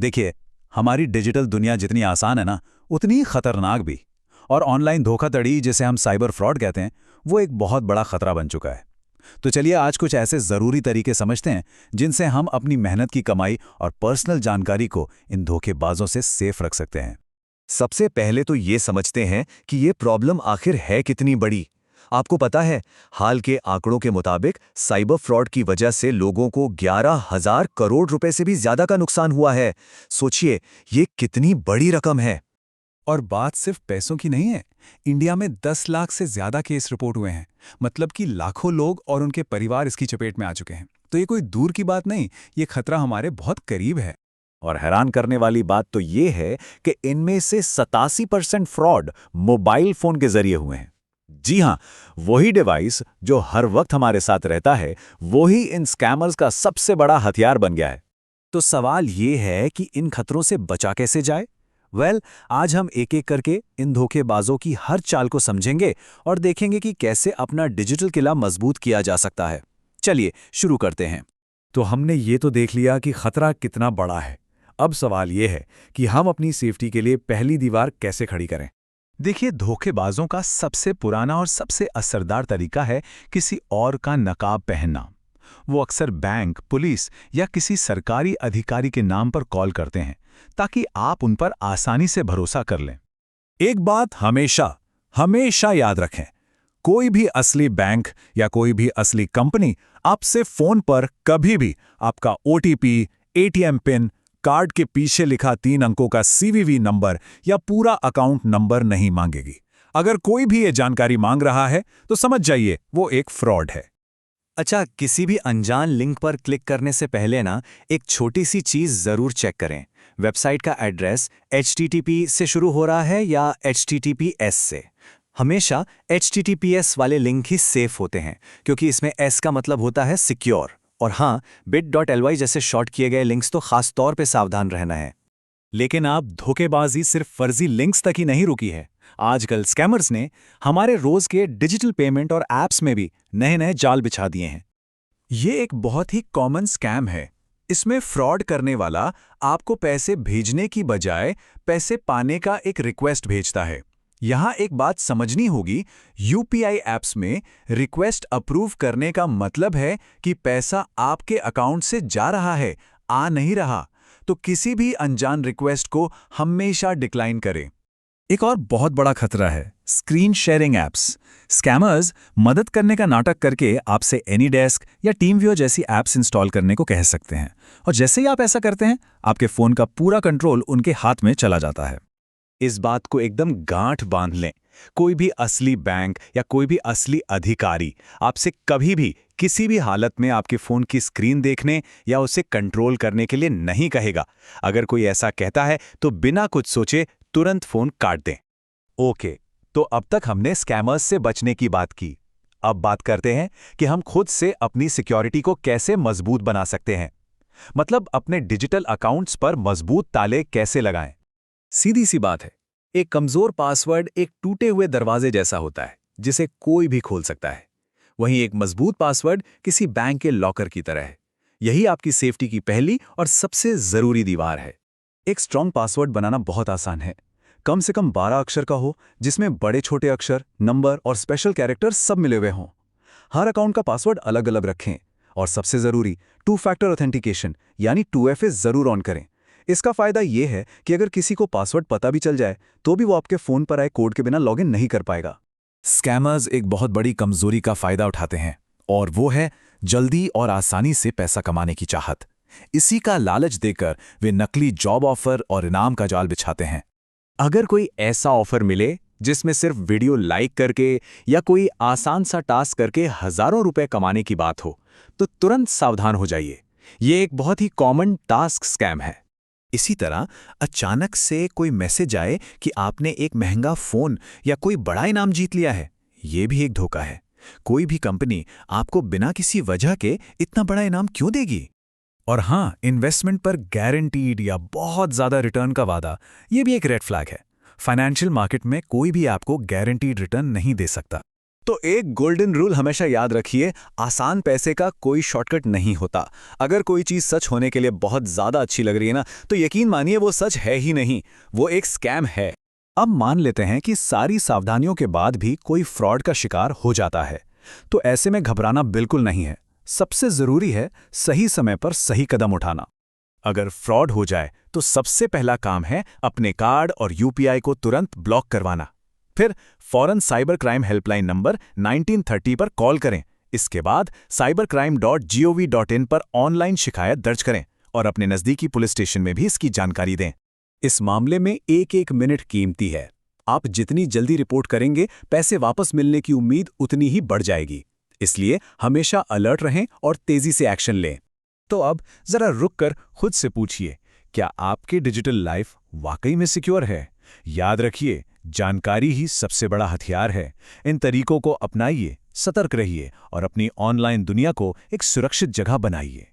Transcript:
देखिए, हमारी डिजिटल दुनिया जितनी आसान है ना, उतनी ही खतरनाक भी। और ऑनलाइन धोखाधड़ी, जिसे हम साइबर फ्रॉड कहते हैं, वो एक बहुत बड़ा खतरा बन चुका है। तो चलिए आज कुछ ऐसे ज़रूरी तरीके समझते हैं जिनसे हम अपनी मेहनत की कमाई और पर्सनल जानकारी को इन धोखेबाजों से सेफ रख सकते हैं। सबसे पहले तो ये समझते हैं कि ये प्रॉब्लम आखिर है कितनी बड़ी। आपको पता है, हाल के आंकड़ों के मुताबिक साइबर फ्रॉड की वजह से लोगों को 11,000 करोड़ रुपए से भी ज्यादा का नुकसान हुआ है। सोचिए, ये कितनी बड़ी रकम है। और बात सिर्फ पैसों की नहीं है। इंडिया में 10 लाख से ज्यादा केस रिपोर्ट हुए हैं। मतलब कि लाखों लोग और उनके परिवार इसकी चपेट में आ चुके हैं। तो ये कोई दूर की बात नहीं, ये खतरा हमारे बहुत करीब है। और हैरान करने वाली बात तो ये है कि इनमें से 87% फ्रॉड मोबाइल फोन के जरिए हुए हैं। जी हां, वही डिवाइस जो हर वक्त हमारे साथ रहता है, वही इन स्कैमर्स का सबसे बड़ा हथियार बन गया है। तो सवाल ये है कि इन खतरों से बचा कैसे जाए? आज हम एक-एक करके इन धोखेबाजों की हर चाल को समझेंगे और देखेंगे कि कैसे अपना डिजिटल किला मजबूत किया जा सकता है। चलिए शुरू करते हैं। तो हमने ये तो देख लिया कि खतरा कितना बड़ा है। अब सवाल ये है कि हम अपनी सेफ्टी के लिए पहली दीवार कैसे खड़ी करें। देखिए, धोखेबाजों का सबसे पुराना और सबसे असरदार तरीका है किसी और का नकाब पहनना। वो अक्सर बैंक, पुलिस या किसी सरकारी अधिकारी के नाम पर कॉल करते हैं ताकि आप उन पर आसानी से भरोसा कर लें। एक बात हमेशा याद रखें, कोई भी असली बैंक या कोई भी असली कंपनी आपसे फोन पर कभी भी आपका ओटीपी, एटीएम पिन, कार्ड के पीछे लिखा 3 अंकों का सीवीवी नंबर या पूरा अकाउंट नंबर नहीं मांगेगी। अगर कोई भी ये जानकारी मांग रहा है तो समझ जाइए वो एक फ्रॉड है। अच्छा, किसी भी अनजान लिंक पर क्लिक करने से पहले एक छोटी सी चीज जरूर चेक करें। वेबसाइट का एड्रेस http से शुरू हो रहा है या https से। हमेशा https वाले लिंक ही सेफ होते हैं, क्योंकि इसमें s का मतलब होता है सिक्योर। और हाँ, bit.ly जैसे शॉर्ट किए गए लिंक्स तो खास तौर पे सावधान रहना है। लेकिन आप धोखेबाजी सिर्फ फर्जी लिंक्स तक ही नहीं रुकी है। आजकल स्कैमर्स ने हमारे रोज के डिजिटल पेमेंट और ऐप्स में भी नए-नए जाल बिछा दिए हैं। ये एक बहुत ही कॉमन स्कैम है। इसमें फ्रॉड करने वाला आपको पैसे भेजने की बजाय पैसे पाने का एक रिक्वेस्ट भेजता है। यहाँ एक बात समझनी होगी, यूपीआई ऐप्स में रिक्वेस्ट अप्रूव करने का मतलब है कि पैसा आपके अकाउंट से जा रहा है, आ नहीं रहा। तो किसी भी अनजान रिक्वेस्ट को हमेशा डिक्लाइन करें। एक और बहुत बड़ा खतरा है स्क्रीन शेयरिंग ऐप्स। स्कैमर्स मदद करने का नाटक करके आपसे एनीडेस्क या टीमव्यूअर जैसी ऐप्स इंस्टॉल करने को कह सकते हैं, और जैसे ही आप ऐसा करते हैं, आपके फोन का पूरा कंट्रोल उनके हाथ में चला जाता है। इस बात को एकदम गांठ बांध लें, कोई भी असली बैंक या कोई भी असली अधिकारी आपसे कभी भी किसी भी हालत में आपके फोन की स्क्रीन देखने या उसे कंट्रोल करने के लिए नहीं कहेगा। अगर कोई ऐसा कहता है तो बिना कुछ सोचे तुरंत फोन काट दें। ओके, तो अब तक हमने स्कैमर्स से बचने की बात की। अब बात करते हैं कि हम खुद से अपनी सिक्योरिटी को कैसे मजबूत बना सकते हैं। मतलब अपने डिजिटल अकाउंट्स पर मजबूत ताले कैसे लगाएं। सीधी सी बात है, एक कमजोर पासवर्ड एक टूटे हुए दरवाजे जैसा होता है जिसे कोई भी खोल सकता है। वहीं एक मजबूत पासवर्ड किसी बैंक के लॉकर की तरह है। यही आपकी सेफ्टी की पहली और सबसे जरूरी दीवार है। एक स्ट्रॉन्ग पासवर्ड बनाना बहुत आसान है। कम से कम 12 अक्षर का हो, जिसमें बड़े छोटे अक्षर, नंबर और स्पेशल कैरेक्टर्स सब मिले हुए हों। हर अकाउंट का पासवर्ड अलग अलग रखें। और सबसे जरूरी, 2 फैक्टर ऑथेंटिकेशन यानी 2FA जरूर ऑन करें। इसका फायदा ये है कि अगर किसी को पासवर्ड पता भी चल जाए तो भी वो आपके फोन पर आए कोड के बिना लॉगिन नहीं कर पाएगा। स्कैमर्स एक बहुत बड़ी कमजोरी का फायदा उठाते हैं, और वो है जल्दी और आसानी से पैसा कमाने की चाहत। इसी का लालच देकर वे नकली जॉब ऑफर और इनाम का जाल बिछाते हैं। अगर कोई ऐसा ऑफर मिले जिसमें सिर्फ वीडियो लाइक करके या कोई आसान सा टास्क करके हजारों रुपए कमाने की बात हो, तो तुरंत सावधान हो जाइए। ये एक बहुत ही कॉमन टास्क स्कैम है। इसी तरह अचानक से कोई मैसेज आए कि आपने एक महंगा फोन या कोई बड़ा इनाम जीत लिया है, ये भी एक धोखा है। कोई भी कंपनी आपको बिना किसी वजह के इतना बड़ा इनाम क्यों देगी? और हाँ, इन्वेस्टमेंट पर गारंटीड या बहुत ज्यादा रिटर्न का वादा, ये भी एक रेड फ्लैग है। फाइनेंशियल मार्केट में कोई भी आपको गारंटीड रिटर्न नहीं दे सकता। तो एक गोल्डन रूल हमेशा याद रखिए, आसान पैसे का कोई शॉर्टकट नहीं होता। अगर कोई चीज़ सच होने के लिए बहुत ज़्यादा अच्छी लग रही है ना, तो यकीन मानिए वो सच है ही नहीं, वो एक स्कैम है। अब मान लेते हैं कि सारी सावधानियों के बाद भी कोई फ्रॉड का शिकार हो जाता है, तो ऐसे में घबराना बिल्कुल नहीं है। सबसे ज़रूरी है सही समय पर सही कदम उठाना। अगर फ्रॉड हो जाए तो सबसे पहला काम है अपने कार्ड और यूपीआई को तुरंत ब्लॉक करवाना। फिर फौरन साइबर क्राइम हेल्पलाइन नंबर 1930 पर कॉल करें। इसके बाद cybercrime.gov.in पर ऑनलाइन शिकायत दर्ज करें और अपने नज़दीकी पुलिस स्टेशन में भी इसकी जानकारी दें। इस मामले में एक एक मिनट कीमती है। आप जितनी जल्दी रिपोर्ट करेंगे, पैसे वापस मिलने की उम्मीद उतनी ही बढ़ जाएगी। इसलिए हमेशा अलर्ट रहें और तेजी से एक्शन लें। तो अब जरा रुककर खुद से पूछिए, क्या आपकी डिजिटल लाइफ वाकई में सिक्योर है? याद रखिए, जानकारी ही सबसे बड़ा हथियार है। इन तरीकों को अपनाइए, सतर्क रहिए और अपनी ऑनलाइन दुनिया को एक सुरक्षित जगह बनाइए।